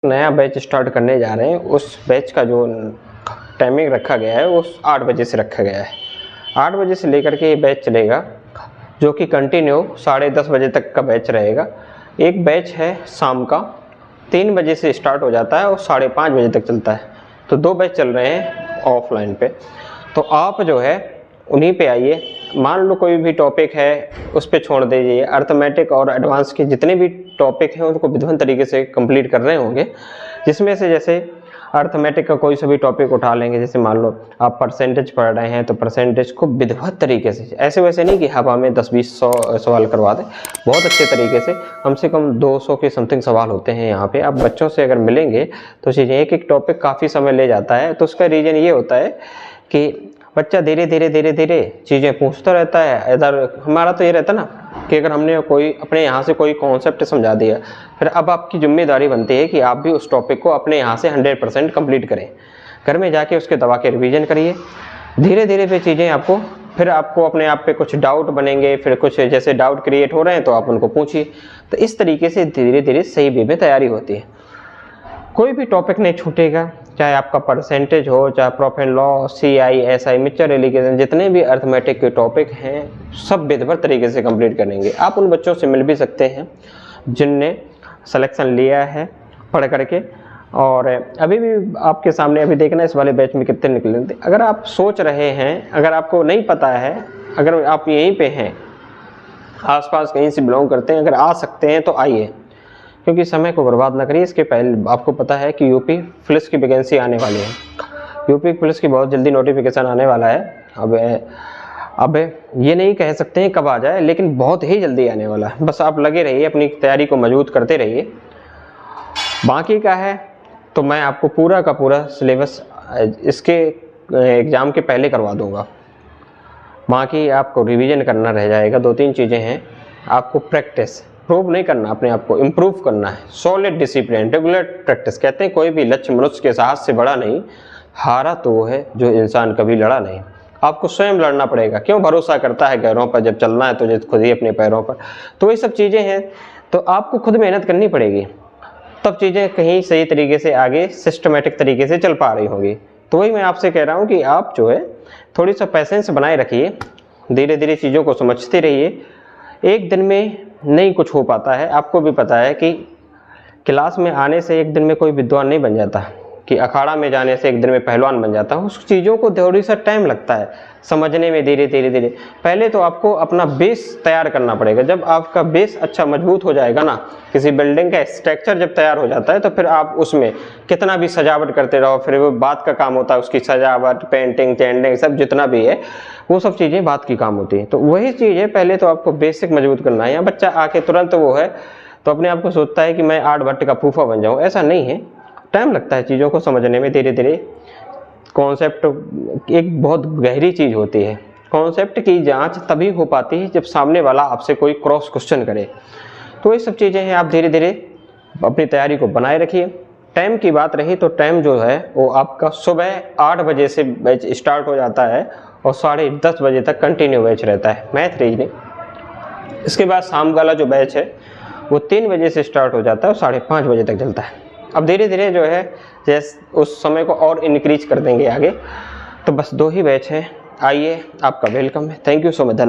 नया batch start करने जा रहे हैं, उस बैच का जो टाइमिंग रखा गया है वो 8 बजे से रखा गया है। 8 बजे से लेकर के ये बैच चलेगा, जो कि कंटिन्यू 10:30 बजे तक का बैच रहेगा। एक बैच है शाम का 3 बजे से स्टार्ट हो जाता है और 5:30 बजे तक चलता है। तो 2 बैच चल रहे हैं ऑफलाइन पे। तो आप जो है उन्हीं पे आइए। मान लो कोई भी टॉपिक है उस पे छोड़ दीजिए। अर्थमेटिक और एडवांस के जितने भी टॉपिक हैं उनको विद्वत तरीके से कंप्लीट कर रहे होंगे, जिसमें से जैसे अर्थमेटिक का कोई सा भी टॉपिक उठा लेंगे। जैसे मान लो आप परसेंटेज पढ़ रहे हैं तो परसेंटेज को विद्वत तरीके से, ऐसे वैसे नहीं कि हवा में 10-20 सवाल करवा दें, बहुत अच्छे तरीके से कम 200 के समथिंग सवाल होते हैं यहाँ पे। आप बच्चों से अगर मिलेंगे तो चीज़ें एक टॉपिक काफ़ी समय ले जाता है। तो उसका रीज़न ये होता है कि बच्चा धीरे धीरे चीज़ें पूछता रहता है। इधर हमारा तो ये रहता ना कि अगर हमने कोई अपने यहाँ से कोई कॉन्सेप्ट समझा दिया, फिर अब आपकी जिम्मेदारी बनती है कि आप भी उस टॉपिक को अपने यहाँ से 100% कंप्लीट करें। घर में जाके उसके दबा के रिवीजन करिए। धीरे धीरे पे चीज़ें आपको, फिर आपको अपने आप पे कुछ डाउट बनेंगे, फिर कुछ जैसे डाउट क्रिएट हो रहे हैं तो आप उनको पूछिए। तो इस तरीके से धीरे धीरे सही वे में तैयारी होती है। कोई भी टॉपिक नहीं छूटेगा, चाहे आपका परसेंटेज हो, चाहे profit and loss, CI, SI, mixture allegation, जितने भी अर्थमेटिक के टॉपिक हैं सब बेहतर तरीके से कंप्लीट करेंगे। आप उन बच्चों से मिल भी सकते हैं जिनने सिलेक्शन लिया है पढ़ करके। और अभी भी आपके सामने अभी देखना इस वाले बैच में कितने निकले थे। अगर आप सोच रहे हैं, अगर आपको नहीं पता है, अगर आप यहीं पे हैं, आसपास कहीं से बिलोंग करते हैं, अगर आ सकते हैं तो आइए, क्योंकि समय को बर्बाद ना करिए। इसके पहले आपको पता है कि यूपी पुलिस की वैकेंसी आने वाली है। यूपी पुलिस की बहुत जल्दी नोटिफिकेशन आने वाला है। अब ये नहीं कह सकते हैं कब आ जाए, लेकिन बहुत ही जल्दी आने वाला है। बस आप लगे रहिए, अपनी तैयारी को मजबूत करते रहिए। बाकी का है तो मैं आपको पूरा का पूरा सिलेबस इसके एग्ज़ाम के पहले करवा दूंगा। बाकी आपको रिवीजन करना रह जाएगा। 2-3 चीज़ें हैं। आपको प्रैक्टिस, प्रूव नहीं करना, अपने आप को इम्प्रूव करना है। Solid discipline, regular practice. कहते हैं कोई भी लक्ष्य मनुष्य के साहस से बड़ा नहीं, हारा तो वो है जो इंसान कभी लड़ा नहीं। आपको स्वयं लड़ना पड़ेगा। क्यों भरोसा करता है गैरों पर, जब चलना है तो खुद ही अपने पैरों पर। तो ये सब चीज़ें हैं, तो आपको खुद मेहनत करनी पड़ेगी, तब चीज़ें कहीं सही तरीके से आगे सिस्टमेटिक तरीके से चल पा रही होंगी। तो वही मैं आपसे कह रहा हूँ कि आप जो है थोड़ी सा पैसेंस बनाए रखिए, धीरे धीरे चीज़ों को समझते रहिए। एक दिन में नहीं कुछ हो पाता है। आपको भी पता है कि क्लास में आने से एक दिन में कोई विद्वान नहीं बन जाता, कि अखाड़ा में जाने से एक दिन में पहलवान बन जाता है। उस चीज़ों को थोड़ी सा टाइम लगता है समझने में। धीरे पहले तो आपको अपना बेस तैयार करना पड़ेगा। जब आपका बेस अच्छा मजबूत हो जाएगा ना, किसी बिल्डिंग का स्ट्रक्चर जब तैयार हो जाता है, तो फिर आप उसमें कितना भी सजावट करते रहो, फिर वो बात का काम होता है, उसकी सजावट, पेंटिंग, टेंडिंग, सब जितना भी है वो सब चीज़ें बात की काम होती है। तो वही चीज़ है, पहले तो आपको बेसिक मजबूत करना है। या बच्चा आके तुरंत वो है तो अपने आप को सोचता है कि मैं आर्यभट्ट का फूफा बन जाऊँ, ऐसा नहीं है। टाइम लगता है चीज़ों को समझने में। धीरे धीरे कॉन्सेप्ट एक बहुत गहरी चीज़ होती है। कॉन्सेप्ट की जांच तभी हो पाती है जब सामने वाला आपसे कोई क्रॉस क्वेश्चन करे। तो ये सब चीज़ें हैं। आप धीरे धीरे अपनी तैयारी को बनाए रखिए। टाइम की बात रही तो टाइम जो है वो आपका सुबह 8 बजे से बैच स्टार्ट हो जाता है और 10:30 बजे तक कंटिन्यू बैच रहता है, मैथ रीजनिंग। इसके बाद शाम वाला जो बैच है वो 3 बजे से स्टार्ट हो जाता है और 5:30 बजे तक चलता है। अब धीरे धीरे जो है जैसे उस समय को और इंक्रीज कर देंगे आगे। तो बस 2 ही बैच हैं। आइए, आपका वेलकम है। Thank you so much. धन्यवाद।